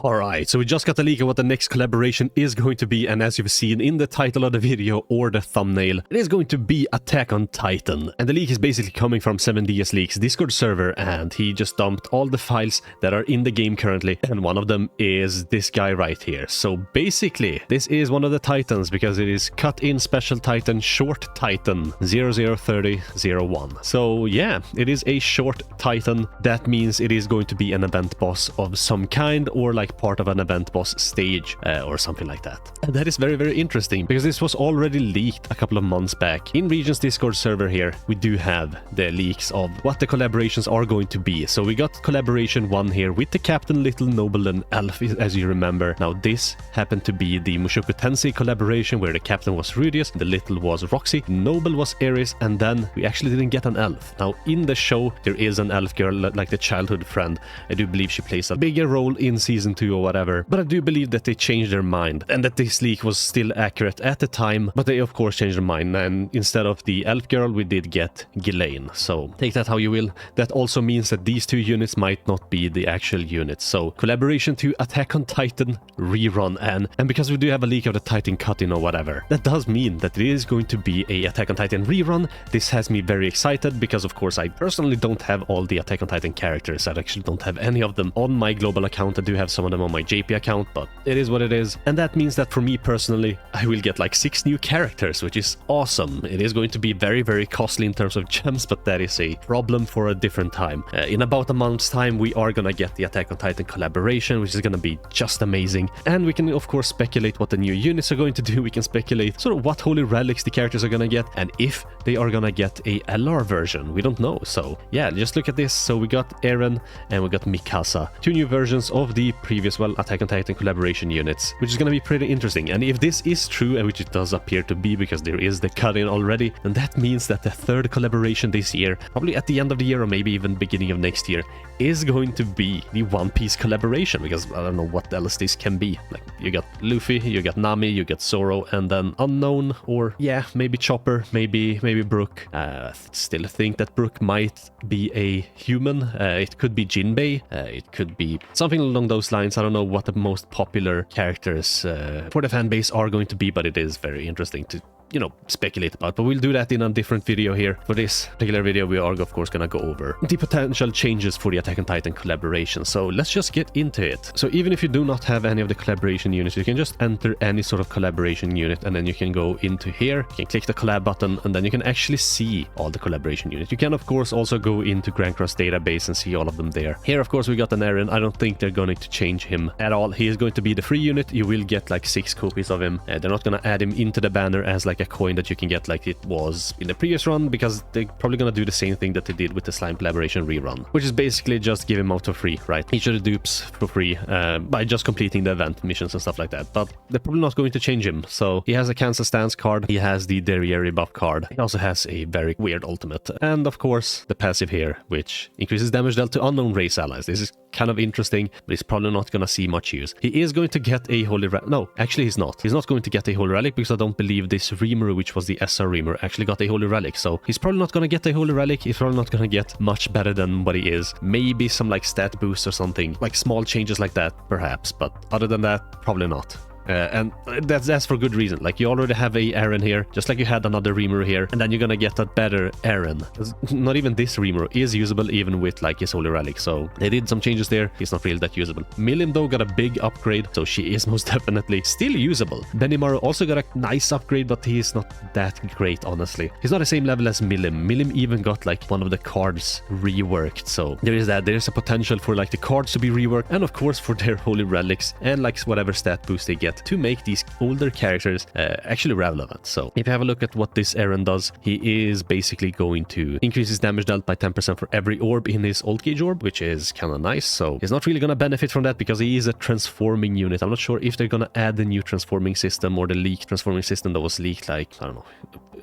Alright, so we just got a leak of what the next collaboration is going to be, and as you've seen in the title of the video or the thumbnail, it is going to be Attack on Titan. And the leak is basically coming from 7DS Leaks Discord server, and he just dumped all the files that are in the game currently, and one of them is this guy right here. So basically, this is one of the Titans, because it is cut in Special Titan Short Titan 003001. So yeah, it is a Short Titan. That means it is going to be an event boss of some kind, or like part of an event boss stage or something like that. And that is very, very interesting, because this was already leaked a couple of months back. In Region's Discord server here, we do have the leaks of what the collaborations are going to be. So we got collaboration 1 here with the Captain, Little, Noble, and Elf, as you remember. Now this happened to be the Mushoku Tensei collaboration, where the Captain was Rudius, the Little was Roxy, the Noble was Ares, and then we actually didn't get an Elf. Now in the show, there is an Elf girl, like the childhood friend. I do believe she plays a bigger role in season 2 or whatever, but I do believe that they changed their mind, and that this leak was still accurate at the time, but they of course changed their mind, and instead of the Elf girl, we did get Ghislaine. So take that how you will. That also means that these two units might not be the actual units. So collaboration to Attack on Titan rerun, and because we do have a leak of the Titan cut-in or whatever, that does mean that it is going to be a Attack on Titan rerun. This has me very excited, because of course I personally don't have all the Attack on Titan characters. I actually don't have any of them on my global account. I do have some of them on my JP account, but it is what it is. And that means that for me personally, I will get like 6 new characters, which is awesome. It is going to be very, very costly in terms of gems, but that is a problem for a different time. In about a month's time, we are gonna get the Attack on Titan collaboration, which is gonna be just amazing. And we can of course speculate what the new units are going to do. We can speculate sort of what holy relics the characters are gonna get, and if they are gonna get a LR version. We don't know. So yeah, just look at this. So we got Eren and we got Mikasa, 2 new versions of the previous, well, Attack on Titan collaboration units, which is gonna be pretty interesting. And if this is true, which it does appear to be, because there is the cut-in already, then that means that the 3rd collaboration this year, probably at the end of the year or maybe even beginning of next year, is going to be the One Piece collaboration, because I don't know what else this can be. Like, you got Luffy, you got Nami, you got Zoro, and then Unknown, or yeah, maybe Chopper, maybe Brook. Still think that Brook might be a human. It could be Jinbei, it could be something along those lines. I don't know what the most popular characters for the fan base are going to be, but it is very interesting to, you know, speculate about. But we'll do that in a different video here. For this particular video, we are of course gonna go over the potential changes for the Attack on Titan collaboration. So let's just get into it. So even if you do not have any of the collaboration units, you can just enter any sort of collaboration unit, and then you can go into here, you can click the collab button, and then you can actually see all the collaboration units. You can of course also go into Grand Cross database and see all of them there. Here of course we got an Eren. I don't think they're going to change him at all. He is going to be the free unit. You will get like 6 copies of him. They're not gonna add him into the banner as like a coin that you can get like it was in the previous run, because they're probably gonna do the same thing that they did with the Slime collaboration rerun, which is basically just give him out for free, right? Each of the dupes for free by just completing the event missions and stuff like that. But they're probably not going to change him. So he has a Kansas Stance card, he has the Derriere buff card, he also has a very weird ultimate, and of course the passive here, which increases damage dealt to unknown race allies. This is kind of interesting, but he's probably not gonna see much use. He is going to get a holy relic. No, actually he's not. He's not going to get a holy relic, because I don't believe this Rimuru, which was the SR Rimuru, actually got a holy relic. So he's probably not gonna get a holy relic. He's probably not gonna get much better than what he is. Maybe some like stat boost or something, like small changes like that perhaps, but other than that, probably not. And that's for good reason. Like, you already have a Eren here, just like you had another Rimuru here, and then you're gonna get a better Eren. Not even this Rimuru is usable even with like his holy relic, so they did some changes there. He's not really that usable. Milim though got a big upgrade, so she is most definitely still usable. Benimaru also got a nice upgrade, but he's not that great, honestly. He's not the same level as Milim. Milim even got like one of the cards reworked, so there is that. There's a potential for like the cards to be reworked, and of course for their holy relics and like whatever stat boost they get to make these older characters actually relevant. So if you have a look at what this Eren does, he is basically going to increase his damage dealt by 10% for every orb in his old gauge orb, which is kind of nice. So he's not really going to benefit from that, because he is a transforming unit. I'm not sure if they're going to add the new transforming system, or the leaked transforming system that was leaked like, I don't know,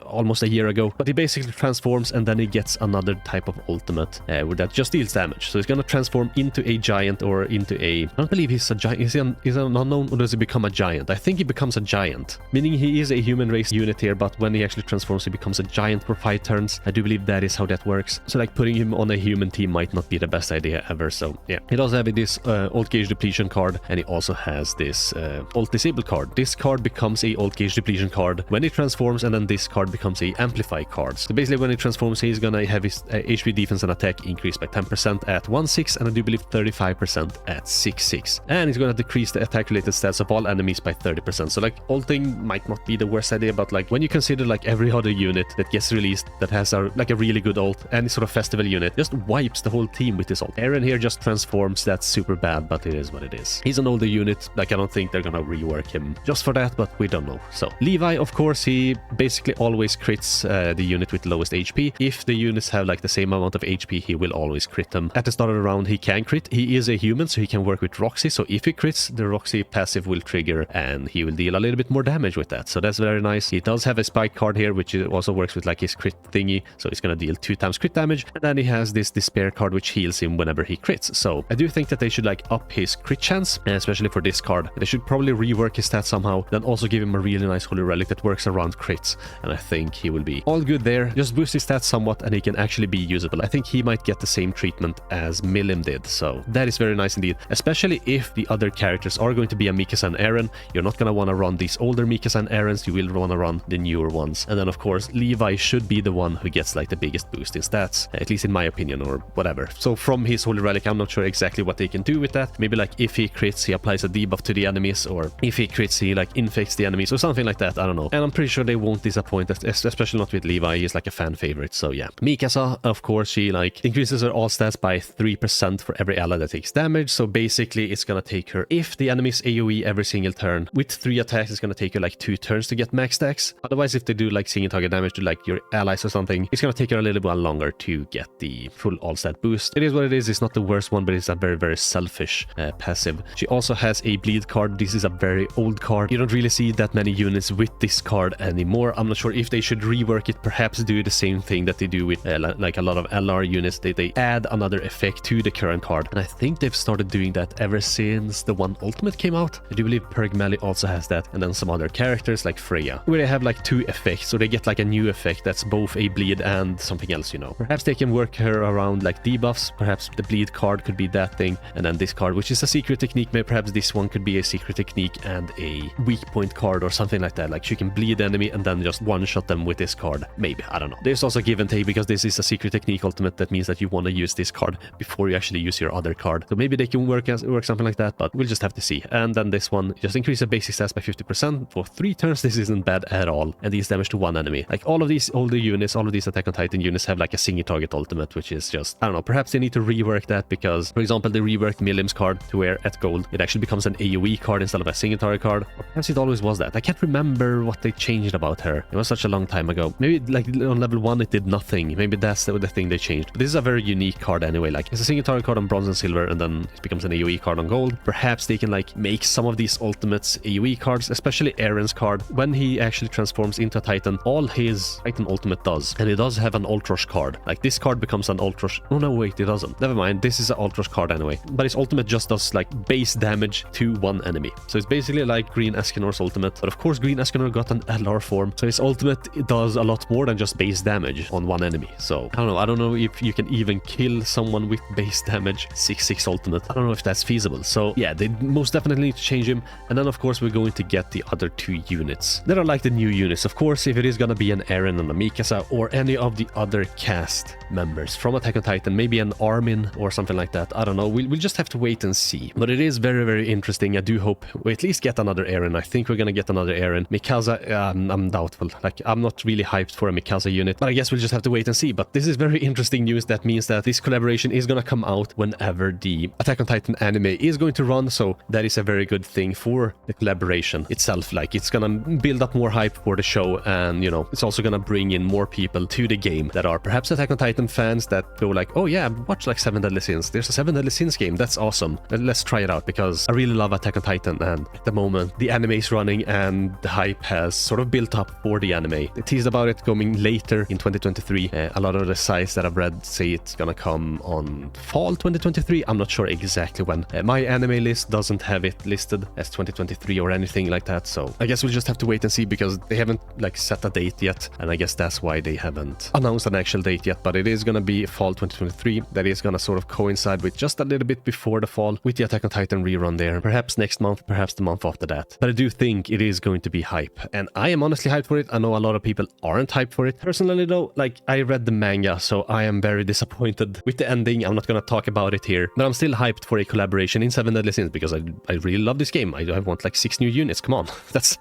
almost a year ago. But he basically transforms and then he gets another type of ultimate where that just deals damage. So he's gonna transform into a giant or into a... I don't believe he's a giant. Is he an unknown, or does he become a giant? I think he becomes a giant, meaning he is a human race unit here, but when he actually transforms, he becomes a giant for 5 turns. I do believe that is how that works. So like putting him on a human team might not be the best idea ever. So yeah, he does have this ult gauge depletion card, and he also has this ult disable card. This card becomes a ult gauge depletion card when he transforms, and then this card becomes a amplify card. So basically when he transforms, he's gonna have his HP, defense, and attack increased by 10% at 1/6, and I do believe 35% at 6/6. And he's gonna decrease the attack related stats of all enemies by 30%. So like ulting might not be the worst idea, but like when you consider like every other unit that gets released that has like a really good ult, any sort of festival unit just wipes the whole team with this ult. RERUN here just transforms. That's super bad, but it is what it is. He's an older unit. Like I don't think they're gonna rework him just for that, but we don't know. So Levi, of course, he basically always crits the unit with lowest HP. If the units have like the same amount of HP, he will always crit them. At the start of the round, he can crit. He is a human, so he can work with Roxy. So if he crits, the Roxy passive will trigger and he will deal a little bit more damage with that. So that's very nice. He does have a spike card here, which also works with like his crit thingy. So he's going to deal 2 times crit damage. And then he has this despair card, which heals him whenever he crits. So I do think that they should like up his crit chance, especially for this card. They should probably rework his stats somehow, then also give him a really nice holy relic that works around crits. And I think he will be all good there. Just boost his stats somewhat and he can actually be usable. I think he might get the same treatment as Milim did. So that is very nice indeed, especially if the other characters are going to be a Mikasa and Eren. You're not going to want to run these older Mikasa and Erens. You will want to run the newer ones. And then of course Levi should be the one who gets like the biggest boost in stats, at least in my opinion, or whatever. So from his holy relic, I'm not sure exactly what they can do with that. Maybe like if he crits, he applies a debuff to the enemies, or if he crits, he like infects the enemies or something like that. I don't know. And I'm pretty sure they won't disappoint, especially not with Levi. He's like a fan favorite. So yeah, Mikasa, of course, she like increases her all stats by 3% for every ally that takes damage. So basically it's gonna take her, if the enemies AoE every single turn with 3 attacks, it's gonna take her like 2 turns to get max stacks. Otherwise, if they do like single target damage to like your allies or something, it's gonna take her a little bit longer to get the full all stat boost. It is what it is. It's not the worst one, but it's a very selfish passive. She also has a bleed card. This is a very old card. You don't really see that many units with this card anymore. I'm not sure if they should rework it, perhaps do the same thing that they do with like a lot of LR units. They add another effect to the current card, and I think they've started doing that ever since the one Ultimate came out. I do believe Pergmeli also has that, and then some other characters like Freya, where they have like 2 effects, so they get like a new effect that's both a bleed and something else, you know. Perhaps they can work her around like debuffs. Perhaps the bleed card could be that thing, and then this card, which is a secret technique, maybe perhaps this one could be a secret technique and a weak point card or something like that. Like she can bleed the enemy and then just one-shot them with this card. Maybe, I don't know. There's also give and take, because this is a secret technique ultimate. That means that you want to use this card before you actually use your other card. So maybe they can work something like that, but we'll just have to see. And then this one, just increase the basic stats by 50% for 3 turns. This isn't bad at all, and deals damage to 1 enemy. Like all of these older units, all of these Attack on Titan units have like a single target ultimate, which is just, I don't know, perhaps they need to rework that, because for example they reworked Milim's card to where at gold it actually becomes an AoE card instead of a single target card, or perhaps it always was that. I can't remember what they changed about her. It was such a long time ago. Maybe like on level 1 it did nothing. Maybe that's the thing they changed. But this is a very unique card anyway. Like it's a single target card on bronze and silver, and then it becomes an AoE card on gold. Perhaps they can like make some of these ultimates AoE cards, especially Eren's card. When he actually transforms into a Titan, all his Titan ultimate does, and he does have an Ultrosh card. Like this card becomes an Ultrosh. Oh no, wait, it doesn't. Never mind. This is an Ultrosh card anyway. But his ultimate just does like base damage to 1 enemy. So it's basically like Green Escanor's ultimate. But of course, Green Escanor got an LR form, so his ultimate does a lot more than just base damage on 1 enemy. So I don't know. I don't know if you can even kill someone with base damage 6/6 ultimate. I don't know if that's feasible. So yeah, they most definitely need to change him. And then of course we're going to get the other 2 units that are like the new units. Of course, if it is gonna be an Eren and a Mikasa, or any of the other cast members from Attack on Titan, maybe an Armin or something like that. I don't know. We'll just have to wait and see. But it is very interesting. I do hope we at least get another Eren. I think we're gonna get another Eren. Mikasa, I'm doubtful. Like I'm not really hyped for a Mikasa unit, but I guess we'll just have to wait and see. But this is very interesting news. That means that this collaboration is gonna come out whenever the Attack on Titan anime is going to run. So that is a very good thing for the collaboration itself. Like it's gonna build up more hype for the show, and you know, it's also gonna bring in more people to the game that are perhaps Attack on Titan fans that go like, oh yeah, watch like 7 Deadly Sins. There's a 7 Deadly Sins game. That's awesome. Let's try it out, because I really love Attack on Titan, and at the moment the anime is running and the hype has sort of built up for the anime. anime. They teased about it coming later in 2023. A lot of the sites that I've read say it's gonna come on fall 2023. I'm not sure exactly when. My anime list doesn't have it listed as 2023 or anything like that, so I guess we'll just have to wait and see, because they haven't like set a date yet, and I guess that's why they haven't announced an actual date yet. But it is gonna be fall 2023. That is gonna sort of coincide with just a little bit before the fall, with the Attack on Titan rerun there. Perhaps next month, perhaps the month after that. But I do think it is going to be hype, and I am honestly hyped for it. I know a lot of people aren't hyped for it. Personally though, like, I read the manga, so I am very disappointed with the ending. I'm not gonna talk about it here, but I'm still hyped for a collaboration in 7 Deadly Sins, because I really love this game. I want like 6 new units. Come on, that's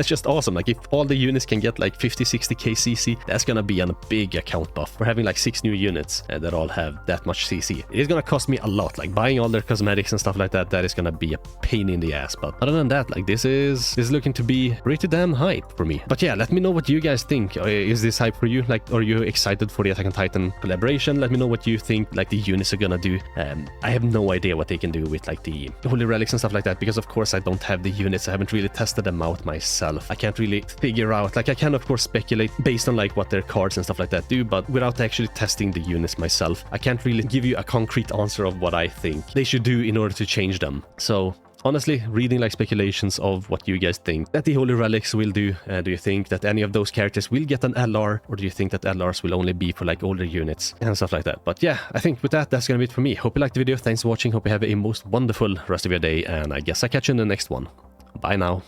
just awesome. Like, if all the units can get like 50-60k CC, that's gonna be a big account buff. We're having like 6 new units that all have that much CC. It is gonna cost me a lot, like buying all their cosmetics and stuff like that. That is gonna be a pain in the ass, but other than that, like, this is looking to be pretty damn hype for me. But yeah, let me know what you guys think. Is this hype for you? Like, are you excited for the Attack on Titan collaboration? Let me know what you think like the units are gonna do. I have no idea what they can do with like the holy relics and stuff like that, because of course I don't have the units. I haven't really tested them out myself. I can't really figure out, like, I can of course speculate based on like what their cards and stuff like that do, but without actually testing the units myself, I can't really give you a concrete answer of what I think they should do in order to change them. So honestly, reading like speculations of what you guys think that the holy relics will do. Do you think that any of those characters will get an LR, or do you think that LRs will only be for like older units and stuff like that? But yeah, I think with that's gonna be it for me. Hope you liked the video. Thanks for watching. Hope you have a most wonderful rest of your day, and I guess I'll catch you in the next one. Bye now.